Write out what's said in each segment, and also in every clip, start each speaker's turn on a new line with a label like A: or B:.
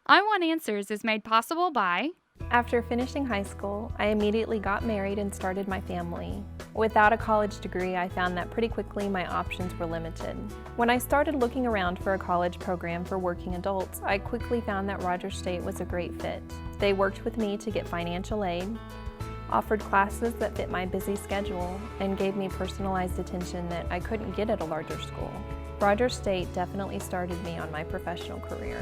A: I Want Answers is made possible by...
B: After finishing high school, I immediately got married and started my family. Without a college degree, I found that pretty quickly my options were limited. When I started looking around for a college program for working adults, I quickly found that Rogers State was a great fit. They worked with me to get financial aid, offered classes that fit my busy schedule, and gave me personalized attention that I couldn't get at a larger school. Rogers State definitely started me on my professional career.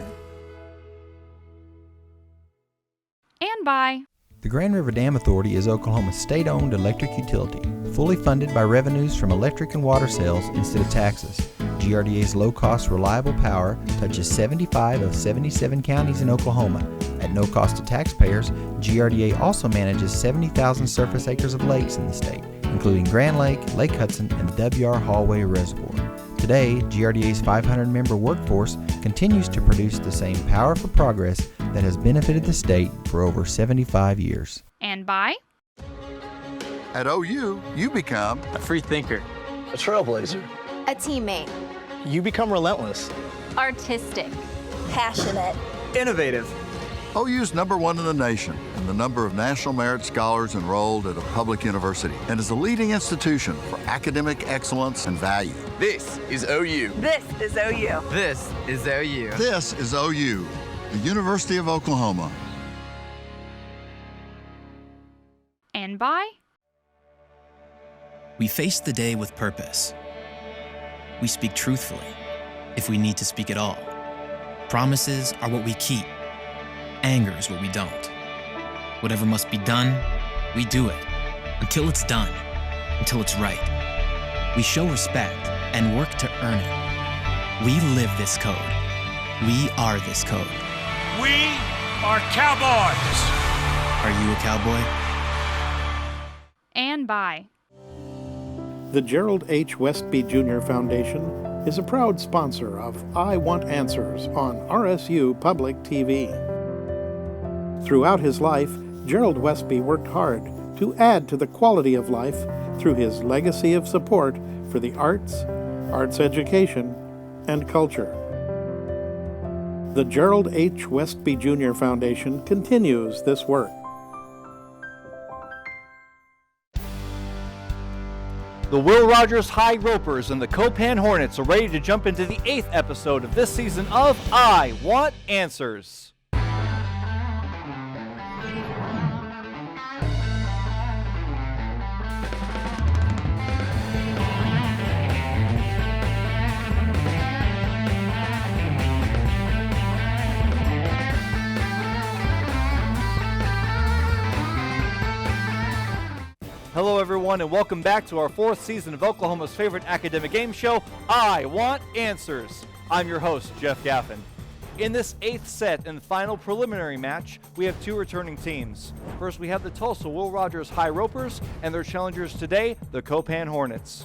A: And by...
C: The Grand River Dam Authority is Oklahoma's state-owned electric utility, fully funded by revenues from electric and water sales instead of taxes. GRDA's low-cost, reliable power touches 75 of 77 counties in Oklahoma. At no cost to taxpayers, GRDA also manages 70,000 surface acres of lakes in the state, including Grand Lake, Lake Hudson, and the W.R. Hallway Reservoir. Today, GRDA's 500-member workforce continues to produce the same power for progress that has benefited the state for over 75 years.
A: And by...
D: At OU, you become
E: a free thinker,
F: a trailblazer,
G: a teammate.
F: You become relentless,
G: artistic,
H: passionate,
E: innovative.
D: OU's #1 in the nation in the number of National Merit Scholars enrolled at a public university and is a leading institution for academic excellence and value.
E: This is OU.
H: This is OU.
E: This is OU.
D: This is OU, the University of Oklahoma.
A: And by...
I: We face the day with purpose. We speak truthfully, if we need to speak at all. Promises are what we keep. Anger is what we don't. Whatever must be done, we do it. Until it's done. Until it's right. We show respect and work to earn it. We live this code. We are this code.
J: We are cowboys.
I: Are you a cowboy?
A: And by...
K: The Gerald H. Westby Jr. Foundation is a proud sponsor of I Want Answers on RSU Public TV. Throughout his life, Gerald Westby worked hard to add to the quality of life through his legacy of support for the arts, arts education, and culture. The Gerald H. Westby Jr. Foundation continues this work.
L: The Will Rogers High Ropers and the Copan Hornets are ready to jump into the 8th episode of this season of I Want Answers. Hello everyone and welcome back to our 4th season of Oklahoma's favorite academic game show, I Want Answers. I'm your host, Jeff Gaffin. In this 8th set and final preliminary match, we have 2 returning teams. First we have the Tulsa Will Rogers High Ropers and their challengers today, the Copan Hornets.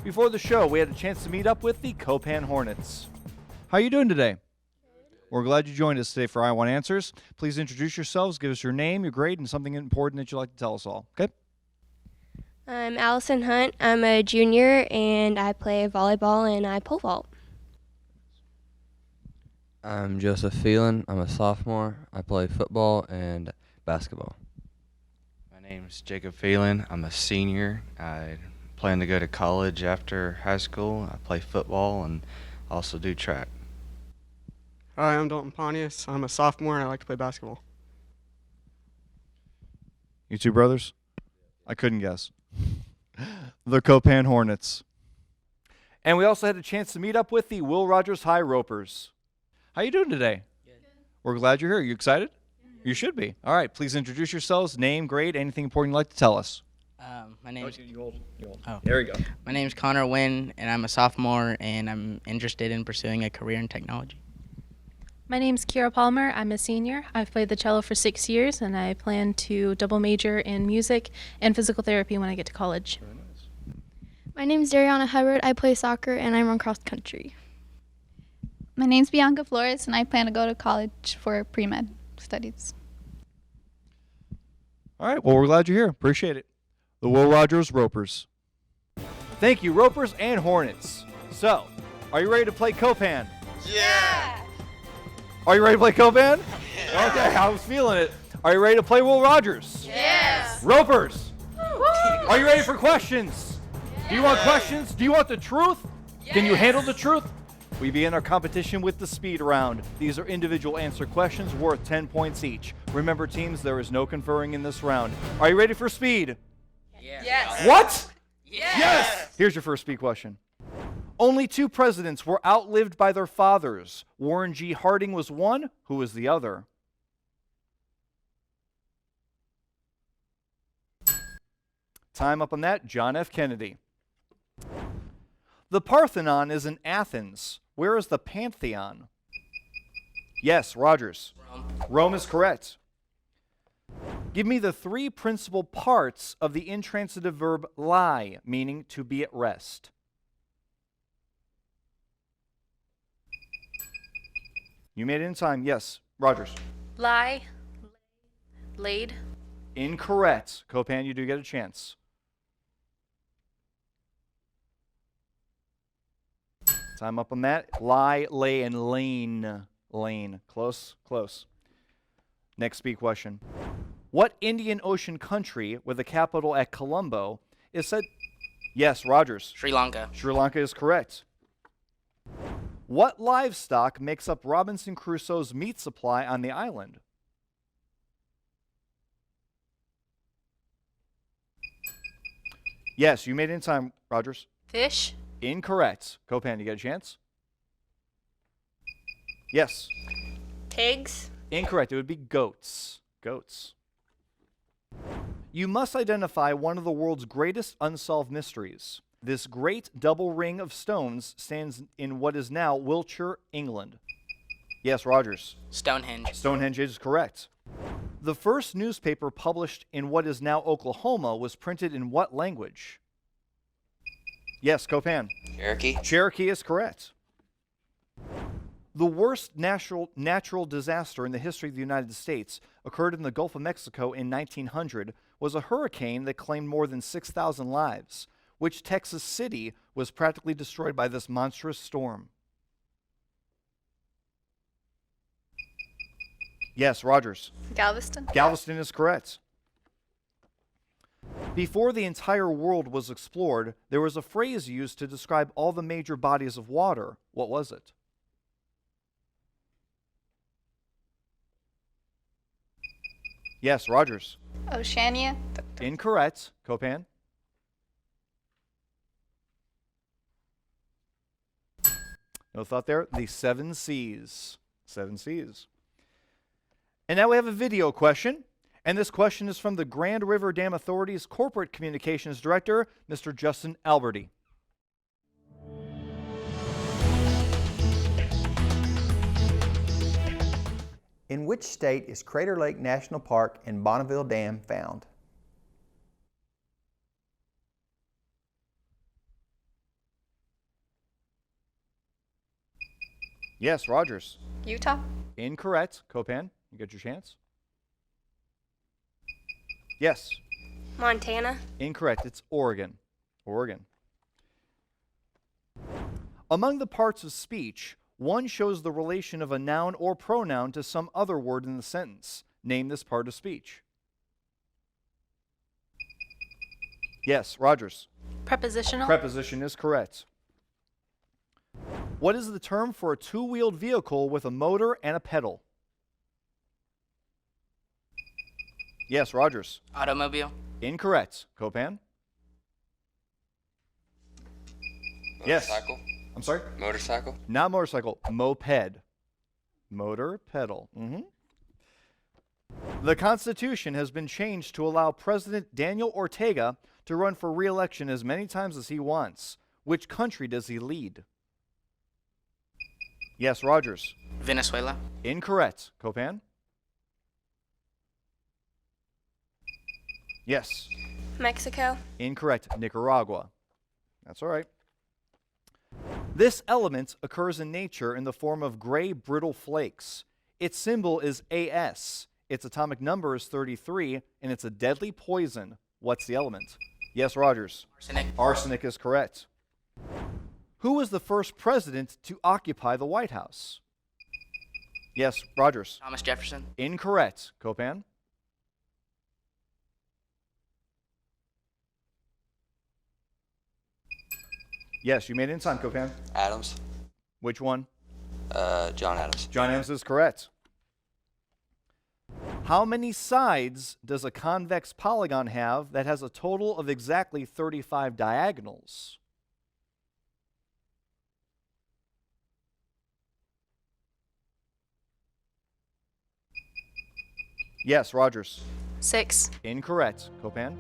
L: Before the show, we had a chance to meet up with the Copan Hornets. How are you doing today? We're glad you joined us today for I Want Answers. Please introduce yourselves, give us your name, your grade, and something important that you'd like to tell us all, okay?
M: I'm Allison Hunt. I'm a junior, and I play volleyball and I pole vault.
N: I'm Joseph Phelan. I'm a sophomore. I play football and basketball.
O: My name's Jacob Phelan. I'm a senior. I plan to go to college after high school. I play football and also do track.
P: Hi, I'm Dalton Pontius. I'm a sophomore and I like to play basketball.
L: You two brothers? I couldn't guess. The Copan Hornets. And we also had a chance to meet up with the Will Rogers High Ropers. How you doing today? Good. We're glad you're here. You excited? Mm-hmm. You should be. All right, please introduce yourselves, name, grade, anything important you'd like to tell us.
Q: My name's
L: There you go.
Q: My name's Connor Wynn, and I'm a sophomore, and I'm interested in pursuing a career in technology.
R: My name's Kira Palmer. I'm a senior. I've played the cello for 6 years, and I plan to double major in music and physical therapy when I get to college.
L: Very nice.
S: My name's Dariana Hubbard. I play soccer, and I run cross country.
T: My name's Bianca Flores, and I plan to go to college for pre-med studies.
L: All right, well, we're glad you're here. Appreciate it. The Will Rogers Ropers. Thank you, Ropers and Hornets. So, are you ready to play Copan?
G: Yeah!
L: Are you ready to play Copan? Yeah. Okay, I was feeling it. Are you ready to play Will Rogers?
R: Yes.
L: Ropers. Are you ready for questions? Yes. Do you want questions? Do you want the truth? Yes. Can you handle the truth? We begin our competition with the speed round. These are individual answer questions worth 10 points each. Remember, teams, there is no conferring in this round. Are you ready for speed?
R: Yes.
L: What?
R: Yes.
L: Here's your first speed question. Only 2 presidents were outlived by their fathers. Warren G. Harding was one. Who was the other? Time up on that. John F. Kennedy. The Parthenon is in Athens. Where is the Pantheon? Yes, Rogers. Rome is correct. Give me the 3 principal parts of the intransitive verb lie, meaning to be at rest. You made it in time. Yes, Rogers.
R: Lie. Laid.
L: Incorrect. Copan, you do get a chance. Time up on that. Lie, lay, and lane. Lane. Close, close. Next speed question. What Indian Ocean country with a capital at Colombo is said... Yes, Rogers.
Q: Sri Lanka.
L: Sri Lanka is correct. What livestock makes up Robinson Crusoe's meat supply on the island? Yes, you made it in time, Rogers.
R: Fish.
L: Incorrect. Copan, you get a chance? Yes.
R: Pigs.
L: Incorrect. It would be goats. Goats. You must identify one of the world's greatest unsolved mysteries. This great double ring of stones stands in what is now Wiltshire, England. Yes, Rogers.
Q: Stonehenge.
L: Stonehenge is correct. The first newspaper published in what is now Oklahoma was printed in what language? Yes, Copan.
Q: Cherokee.
L: Cherokee is correct. The worst natural disaster in the history of the United States occurred in the Gulf of Mexico in 1900, was a hurricane that claimed more than 6,000 lives. Which Texas city was practically destroyed by this monstrous storm? Yes, Rogers.
R: Galveston.
L: Galveston is correct. Before the entire world was explored, there was a phrase used to describe all the major bodies of water. What was it? Yes, Rogers.
T: Oceania.
L: Incorrect. Copan. No thought there. The 7 Seas. 7 Seas. And now we have a video question. And this question is from the Grand River Dam Authority's Corporate Communications Director, Mr. Justin Alberti.
C: In which state is Crater Lake National Park and Bonneville Dam found?
L: Yes, Rogers.
R: Utah.
L: Incorrect. Copan, you get your chance. Yes.
R: Montana.
L: Incorrect. It's Oregon. Oregon. Among the parts of speech, one shows the relation of a noun or pronoun to some other word in the sentence. Name this part of speech. Yes, Rogers.
R: Prepositional.
L: Preposition is correct. What is the term for a 2-wheeled vehicle with a motor and a pedal? Yes, Rogers.
Q: Automobile.
L: Incorrect. Copan?
N: Motorcycle.
L: Yes. I'm sorry?
N: Motorcycle.
L: Not motorcycle. Moped. Motor, pedal. The Constitution has been changed to allow President Daniel Ortega to run for re-election as many times as he wants. Which country does he lead? Yes, Rogers.
Q: Venezuela.
L: Incorrect. Copan? Yes.
R: Mexico.
L: Incorrect. Nicaragua. That's all right. This element occurs in nature in the form of gray, brittle flakes. Its symbol is AS. Its atomic number is 33, and it's a deadly poison. What's the element? Yes, Rogers.
Q: Arsenic.
L: Arsenic is correct. Who was the first president to occupy the White House? Yes, Rogers.
Q: Thomas Jefferson.
L: Incorrect. Copan. Yes, you made it in time, Copan.
N: Adams.
L: Which one?
N: John Adams.
L: John Adams is correct. How many sides does a convex polygon have that has a total of exactly 35 diagonals? Yes, Rogers.
R: 6.
L: Incorrect. Copan.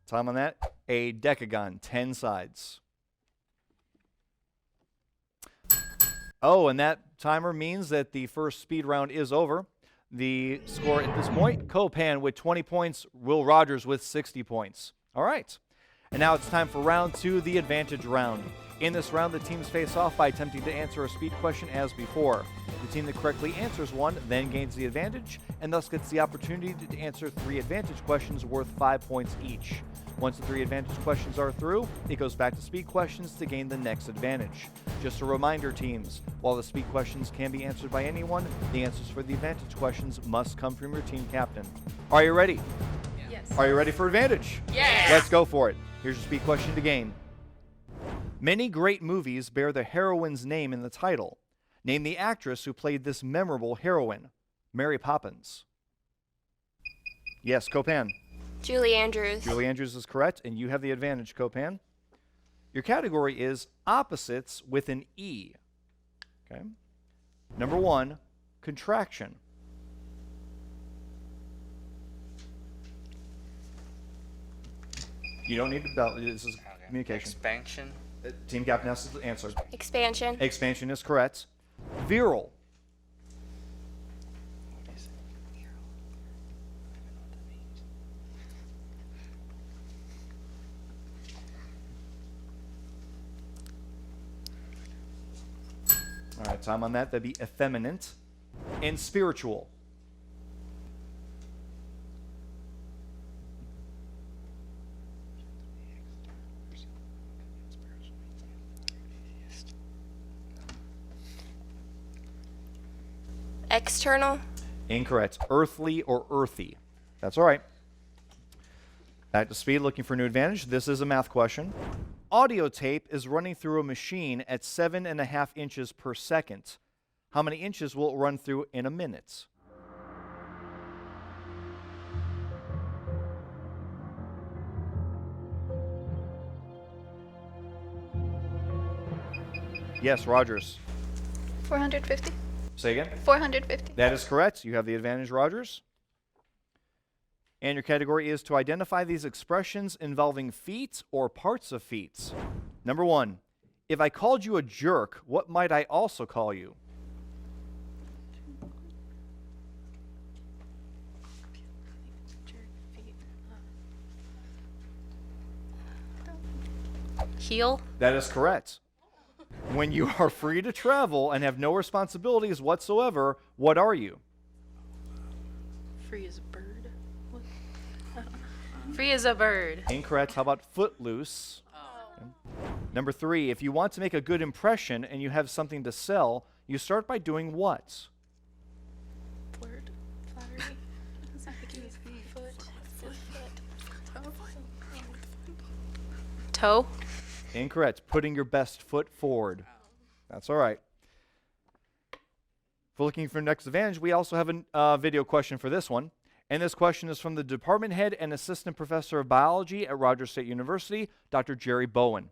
L: Time on that. A decagon, 10 sides. Oh, and that timer means that the first speed round is over. The score at this point, Copan with 20 points, Will Rogers with 60 points. All right. And now it's time for round 2, the advantage round. In this round, the teams face off by attempting to answer a speed question as before. The team that correctly answers one then gains the advantage and thus gets the opportunity to answer 3 advantage questions worth 5 points each. Once the 3 advantage questions are through, it goes back to speed questions to gain the next advantage. Just a reminder, teams, while the speed questions can be answered by anyone, the answers for the advantage questions must come from your team captain. Are you ready?
R: Yes.
L: Are you ready for advantage?
R: Yes.
L: Let's go for it. Here's your speed question to gain. Many great movies bear the heroine's name in the title. Name the actress who played this memorable heroine. Mary Poppins. Yes, Copan.
M: Julie Andrews.
L: Julie Andrews is correct, and you have the advantage, Copan. Your category is opposites with an E. Okay. Number 1, contraction. You don't need to bell. This is communication.
O: Expansion.
L: Team captain has to answer.
M: Expansion.
L: Expansion is correct. Virile. All right, time on that. That'd be effeminate. And spiritual.
M: External.
L: Incorrect. Earthly or earthy. That's all right. Back to speed, looking for a new advantage. This is a math question. Audio tape is running through a machine at 7.5 inches per second. How many inches will it run through in a minute? Yes, Rogers.
T: 450.
L: Say again?
T: 450.
L: That is correct. You have the advantage, Rogers. And your category is to identify these expressions involving feet or parts of feet. Number 1, if I called you a jerk, what might I also call you?
R: Heel.
L: That is correct. When you are free to travel and have no responsibilities whatsoever, what are you?
R: Free as a bird. What? Free as a bird.
L: Incorrect. How about footloose? Okay. Number 3, if you want to make a good impression and you have something to sell, you start by doing what?
R: Flirt. Flattery. Toe.
L: Incorrect. Putting your best foot forward. That's all right. For looking for next advantage, we also have a video question for this one. And this question is from the department head and assistant professor of biology at Rogers State University, Dr. Jerry Bowen.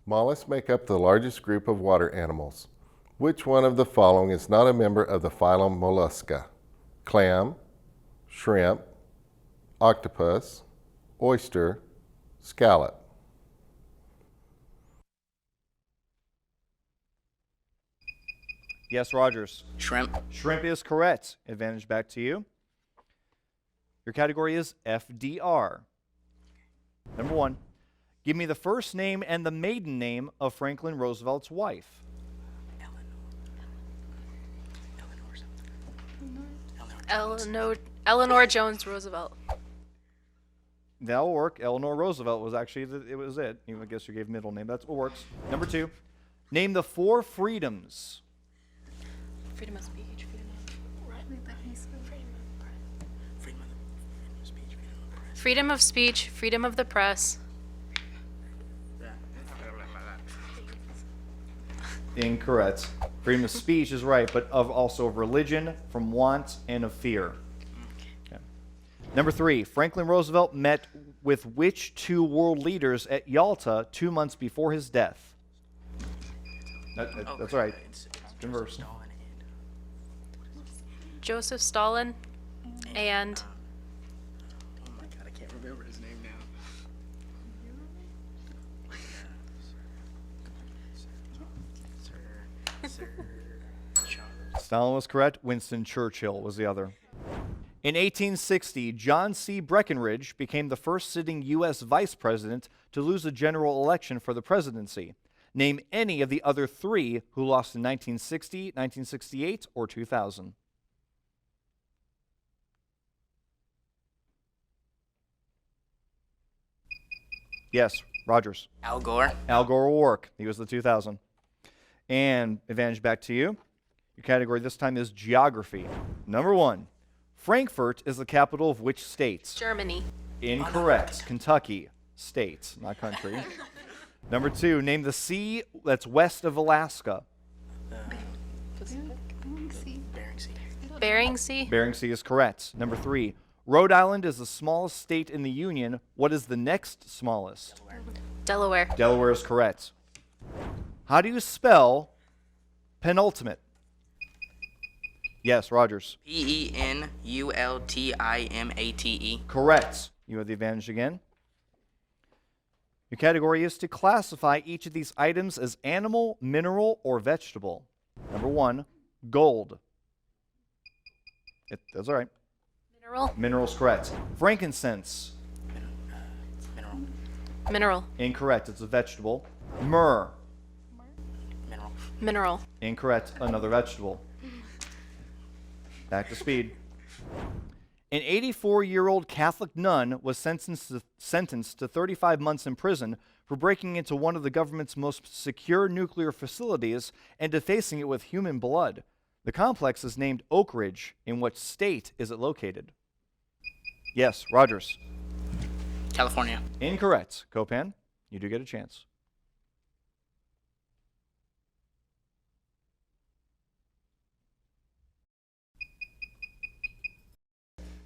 U: Mollusks make up the largest group of water animals. Which one of the following is not a member of the phylum Mollusca? Clam, shrimp, octopus, oyster, scallop.
L: Yes, Rogers.
Q: Shrimp.
L: Shrimp is correct. Advantage back to you. Your category is FDR. Number 1, give me the first name and the maiden name of Franklin Roosevelt's wife.
R: Eleanor Jones Roosevelt.
L: That'll work. Eleanor Roosevelt was actually it. I guess you gave middle name. That's what works. Number 2. Name the 4 freedoms.
R: Freedom of speech. Freedom of speech, freedom of the press.
L: Incorrect. Freedom of speech is right, but also of religion, from want, and of fear. Okay. Number 3. Franklin Roosevelt met with which 2 world leaders at Yalta 2 months before his death? That's right. It's converse.
R: Joseph Stalin and
Q: Remember his name now.
L: Stalin was correct. Winston Churchill was the other. In 1860, John C. Breckinridge became the first sitting U.S. vice president to lose a general election for the presidency. Name any of the other 3 who lost in 1960, 1968, or 2000. Yes, Rogers.
Q: Al Gore.
L: Al Gore will work. He was the 2000. And advantage back to you. Your category this time is geography. Number 1. Frankfurt is the capital of which state?
R: Germany.
L: Incorrect. Kentucky. State, not country. Number 2. Name the sea that's west of Alaska.
R: Bering Sea.
L: Bering Sea is correct. Number 3. Rhode Island is the smallest state in the Union. What is the next smallest?
R: Delaware.
L: Delaware is correct. How do you spell penultimate? Yes, Rogers.
Q: Penultimate.
L: Correct. You have the advantage again. Your category is to classify each of these items as animal, mineral, or vegetable. Number 1, gold. That's all right.
R: Mineral.
L: Mineral's correct. Frankincense.
R: Mineral.
L: Incorrect. It's a vegetable. Myrrh.
R: Mineral.
L: Incorrect. Another vegetable. Back to speed. An 84-year-old Catholic nun was sentenced to 35 months in prison for breaking into one of the government's most secure nuclear facilities and defacing it with human blood. The complex is named Oak Ridge. In what state is it located? Yes, Rogers.
Q: California.
L: Incorrect. Copan, you do get a chance.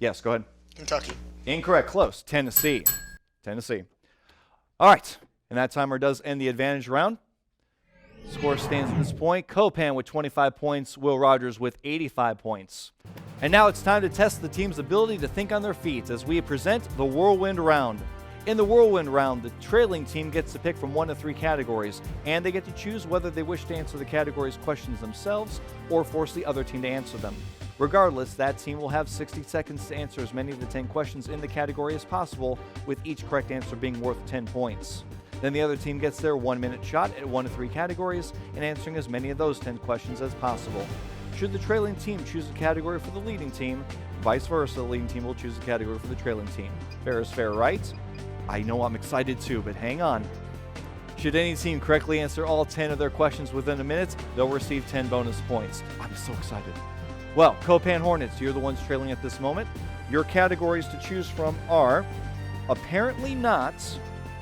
L: Yes, go ahead.
F: Kentucky.
L: Incorrect. Close. Tennessee. Tennessee. All right. And that timer does end the advantage round. Score stands at this point. Copan with 25 points, Will Rogers with 85 points. And now it's time to test the team's ability to think on their feet as we present the Whirlwind Round. In the Whirlwind Round, the trailing team gets to pick from 1 to 3 categories, and they get to choose whether they wish to answer the category's questions themselves or force the other team to answer them. Regardless, that team will have 60 seconds to answer as many of the 10 questions in the category as possible, with each correct answer being worth 10 points. Then the other team gets their 1-minute shot at 1 to 3 categories and answering as many of those 10 questions as possible. Should the trailing team choose a category for the leading team, vice versa, the leading team will choose a category for the trailing team. Fair is fair, right? I know I'm excited too, but hang on. Should any team correctly answer all 10 of their questions within a minute, they'll receive 10 bonus points. I'm so excited. Well, Copan Hornets, you're the ones trailing at this moment. Your categories to choose from are apparently not,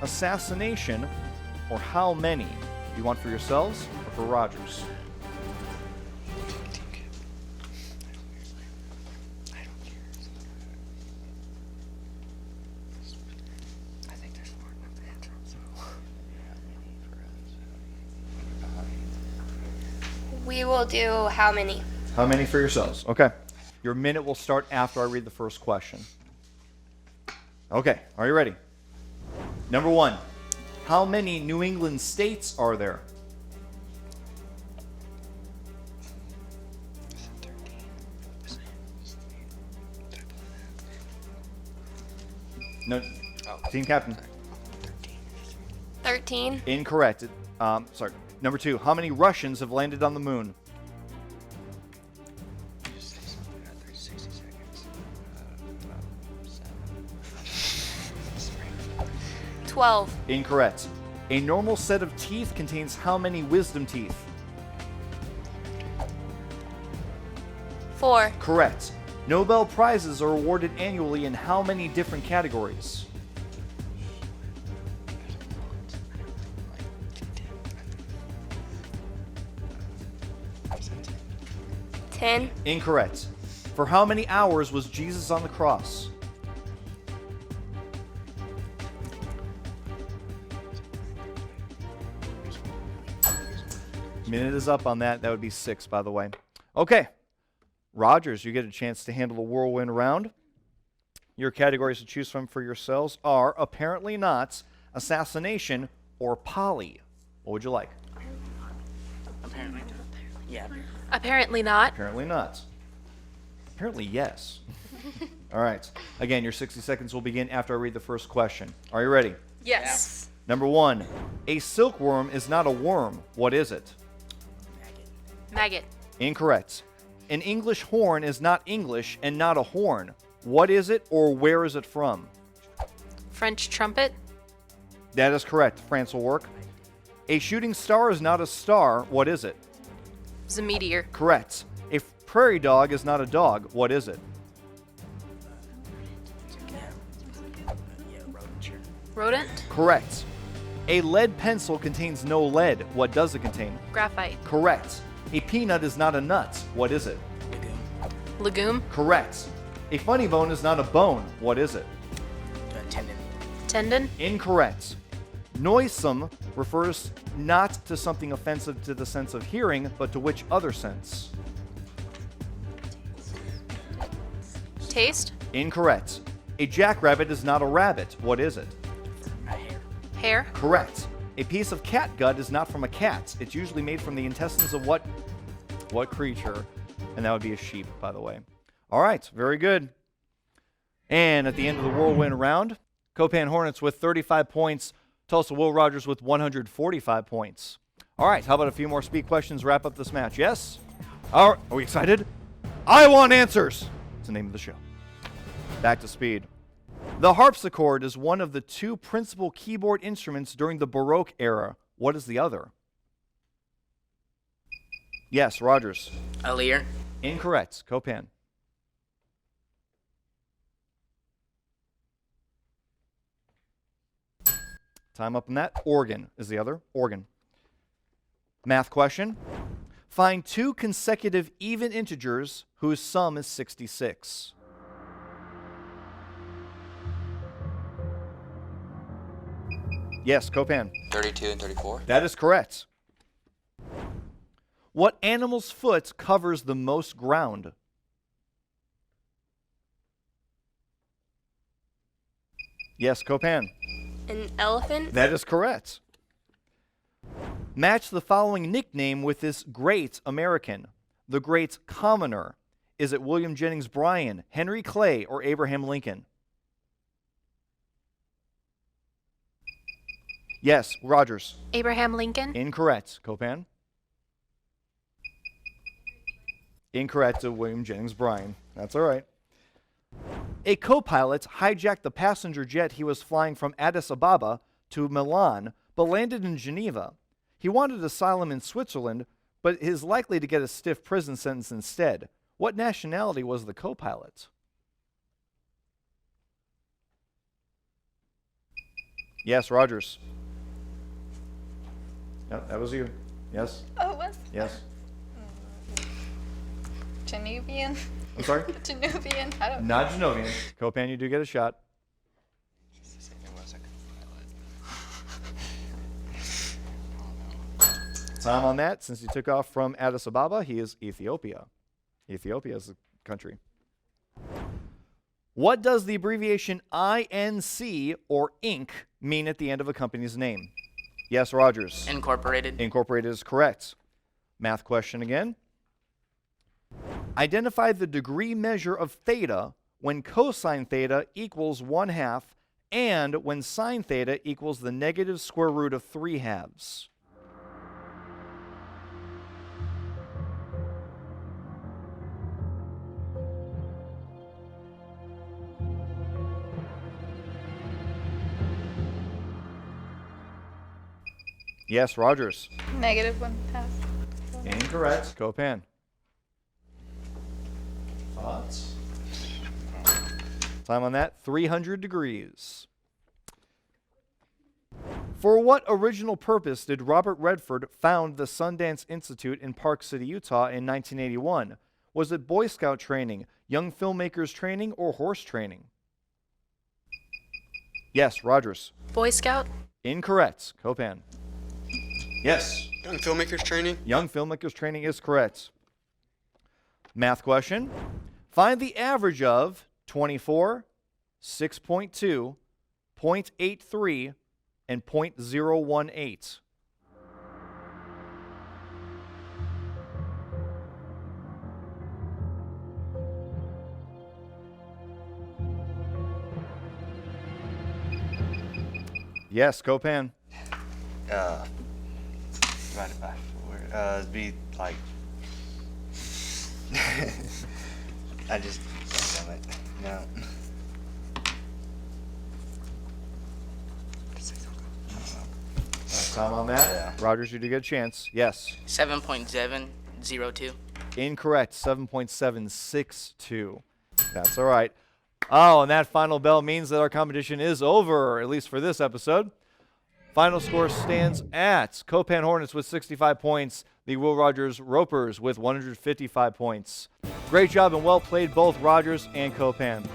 L: assassination, or how many. Do you want for yourselves or for Rogers?
M: We will do how many?
L: How many for yourselves? Okay. Your minute will start after I read the first question. Okay, are you ready? Number 1, how many New England states are there? No, team captain.
M: 13.
L: Incorrect. Sorry. Number 2, how many Russians have landed on the moon?
G: 12.
L: Incorrect. A normal set of teeth contains how many wisdom teeth?
G: 4.
L: Correct. Nobel Prizes are awarded annually in how many different categories?
G: 10.
L: Incorrect. For how many hours was Jesus on the cross? Minute is up on that. That would be 6, by the way. Okay. Rogers, you get a chance to handle the whirlwind round. Your categories to choose from for yourselves are apparently not, assassination, or poly. What would you like?
Q: Apparently. Yeah.
R: Apparently not.
L: Apparently not. Apparently yes. All right. Again, your 60 seconds will begin after I read the first question. Are you ready?
R: Yes.
L: Number 1. A silkworm is not a worm. What is it?
R: Maggot.
L: Incorrect. An English horn is not English and not a horn. What is it or where is it from?
R: French trumpet.
L: That is correct. France will work. A shooting star is not a star. What is it?
R: It's a meteor.
L: Correct. A prairie dog is not a dog. What is it?
R: Rodent.
L: Correct. A lead pencil contains no lead. What does it contain?
R: Graphite.
L: Correct. A peanut is not a nut. What is it?
R: Legume.
L: Correct. A funny bone is not a bone. What is it?
Q: Tendon.
R: Tendon.
L: Incorrect. Noisome refers not to something offensive to the sense of hearing, but to which other sense?
R: Taste.
L: Incorrect. A jackrabbit is not a rabbit. What is it?
R: Hair.
L: Correct. A piece of cat gut is not from a cat. It's usually made from the intestines of what creature? And that would be a sheep, by the way. All right, very good. And at the end of the whirlwind round, Copan Hornets with 35 points, Tulsa Will Rogers with 145 points. All right, how about a few more speed questions, wrap up this match? Yes? All right, are we excited? I want answers. It's the name of the show. Back to speed. The harpsichord is one of the 2 principal keyboard instruments during the Baroque era. What is the other? Yes, Rogers.
Q: A lyre.
L: Incorrect. Copan. Time up on that. Organ is the other. Organ. Math question. Find 2 consecutive even integers whose sum is 66. Yes, Copan.
N: 32 and 34.
L: That is correct. What animal's foot covers the most ground? Yes, Copan.
G: An elephant.
L: That is correct. Match the following nickname with this great American. The great commoner. Is it William Jennings Bryan, Henry Clay, or Abraham Lincoln? Yes, Rogers.
R: Abraham Lincoln.
L: Incorrect. Copan. Incorrect to William Jennings Bryan. That's all right. A co-pilot hijacked the passenger jet he was flying from Addis Ababa to Milan, but landed in Geneva. He wanted asylum in Switzerland, but is likely to get a stiff prison sentence instead. What nationality was the co-pilot? Yes, Rogers. No, that was you. Yes?
T: Oh, was?
L: Yes.
T: Genevian?
L: I'm sorry?
T: Genevian? I don't know.
L: Not Genovian. Copan, you do get a shot. Time on that. Since he took off from Addis Ababa, he is Ethiopia. Ethiopia is a country. What does the abbreviation INC or Inc. mean at the end of a company's name? Yes, Rogers.
Q: Incorporated.
L: Incorporated is correct. Math question again. Identify the degree measure of theta when cosine theta equals 1/2 and when sine theta equals the negative square root of 3/2. Yes, Rogers.
T: -1/2.
L: Incorrect. Copan. Thoughts? Time on that, 300 degrees. For what original purpose did Robert Redford found the Sundance Institute in Park City, Utah in 1981? Was it Boy Scout training, young filmmakers training, or horse training? Yes, Rogers.
G: Boy Scout.
L: Incorrect. Copan. Yes.
P: Young filmmakers training.
L: Young filmmakers training is correct. Math question. Find the average of 24, 6.2, 0.83, and 0.018. Yes, Copan.
O: Divided by 4. It'd be like. I just. Damn it. No.
L: Time on that?
O: Yeah.
L: Rogers, you did get a chance. Yes.
Q: 7.702.
L: Incorrect. 7.762. That's all right. Oh, and that final bell means that our competition is over, at least for this episode. Final score stands at Copan Hornets with 65 points, the Will Rogers Ropers with 155 points. Great job and well played, both Rogers and Copan.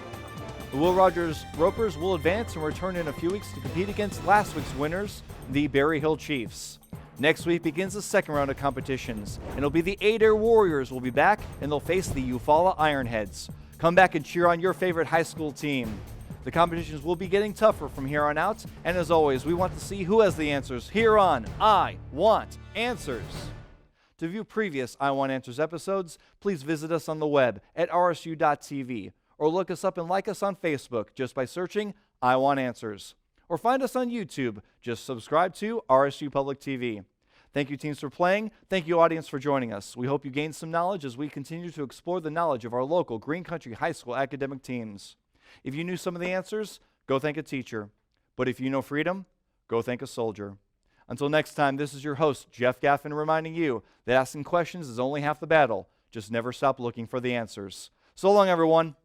L: The Will Rogers Ropers will advance and return in a few weeks to compete against last week's winners, the Berry Hill Chiefs. Next week begins the second round of competitions, and it'll be the Adair Warriors will be back, and they'll face the Eufaula Ironheads. Come back and cheer on your favorite high school team. The competitions will be getting tougher from here on out, and as always, we want to see who has the answers here on I Want Answers. To view previous I Want Answers episodes, please visit us on the web at rsu.tv, or look us up and like us on Facebook just by searching I Want Answers. Or find us on YouTube. Just subscribe to RSU Public TV. Thank you, teams, for playing. Thank you, audience, for joining us. We hope you gained some knowledge as we continue to explore the knowledge of our local Green Country High School academic teams. If you knew some of the answers, go thank a teacher. But if you know freedom, go thank a soldier. Until next time, this is your host, Jeff Gaffin, reminding you that asking questions is only half the battle. Just never stop looking for the answers. So long, everyone.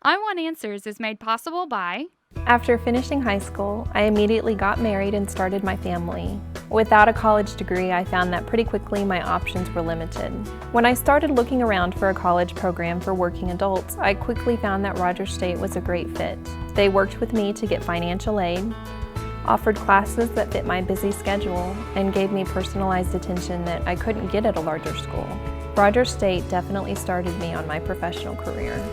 A: I Want Answers is made possible by...
B: After finishing high school, I immediately got married and started my family. Without a college degree, I found that pretty quickly my options were limited. When I started looking around for a college program for working adults, I quickly found that Rogers State was a great fit. They worked with me to get financial aid, offered classes that fit my busy schedule, and gave me personalized attention that I couldn't get at a larger school. Rogers State definitely started me on my professional career.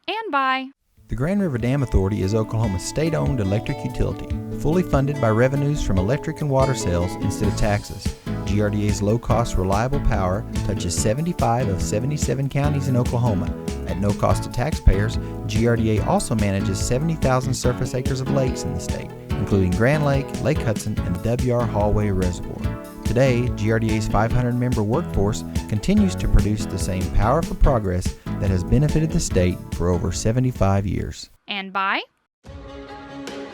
A: And by...
C: The Grand River Dam Authority is Oklahoma's state-owned electric utility, fully funded by revenues from electric and water sales instead of taxes. GRDA's low-cost, reliable power touches 75 of 77 counties in Oklahoma. At no cost to taxpayers, GRDA also manages 70,000 surface acres of lakes in the state, including Grand Lake, Lake Hudson, and the W.R. Hallway Reservoir. Today, GRDA's 500-member workforce continues to produce the same power for progress that has benefited the state for over 75 years.
A: And by...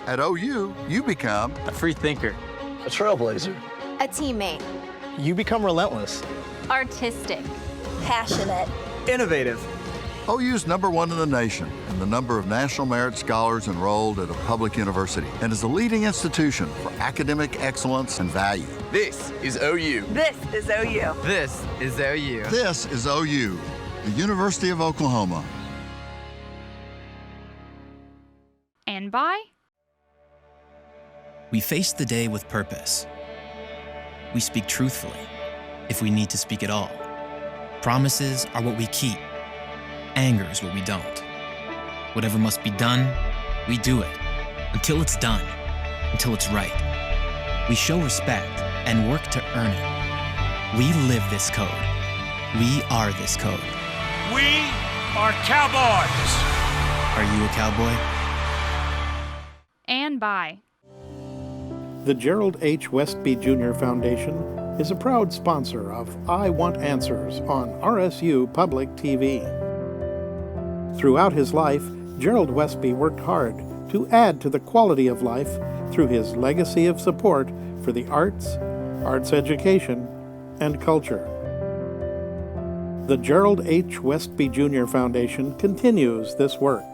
D: At OU, you become
E: a free thinker,
F: a trailblazer,
H: a teammate,
F: you become relentless,
H: artistic, passionate,
E: innovative.
D: OU's #1 in the nation in the number of National Merit Scholars enrolled at a public university and is a leading institution for academic excellence and value.
E: This is OU.
H: This is OU.
E: This is OU.
D: This is OU, the University of Oklahoma.
A: And and by
I: We face the day with purpose. We speak truthfully, if we need to speak at all. Promises are what we keep. Anger is what we don't. Whatever must be done, we do it. Until it's done. Until it's right. We show respect and work to earn it. We live this code. We are this code.
J: We are cowboys.
I: Are you a cowboy?
A: and by
K: The Gerald H. Westby Jr. Foundation is a proud sponsor of I Want Answers on RSU Public TV. Throughout his life, Gerald Westby worked hard to add to the quality of life through his legacy of support for the arts, arts education, and culture. The Gerald H. Westby Jr. Foundation continues this work.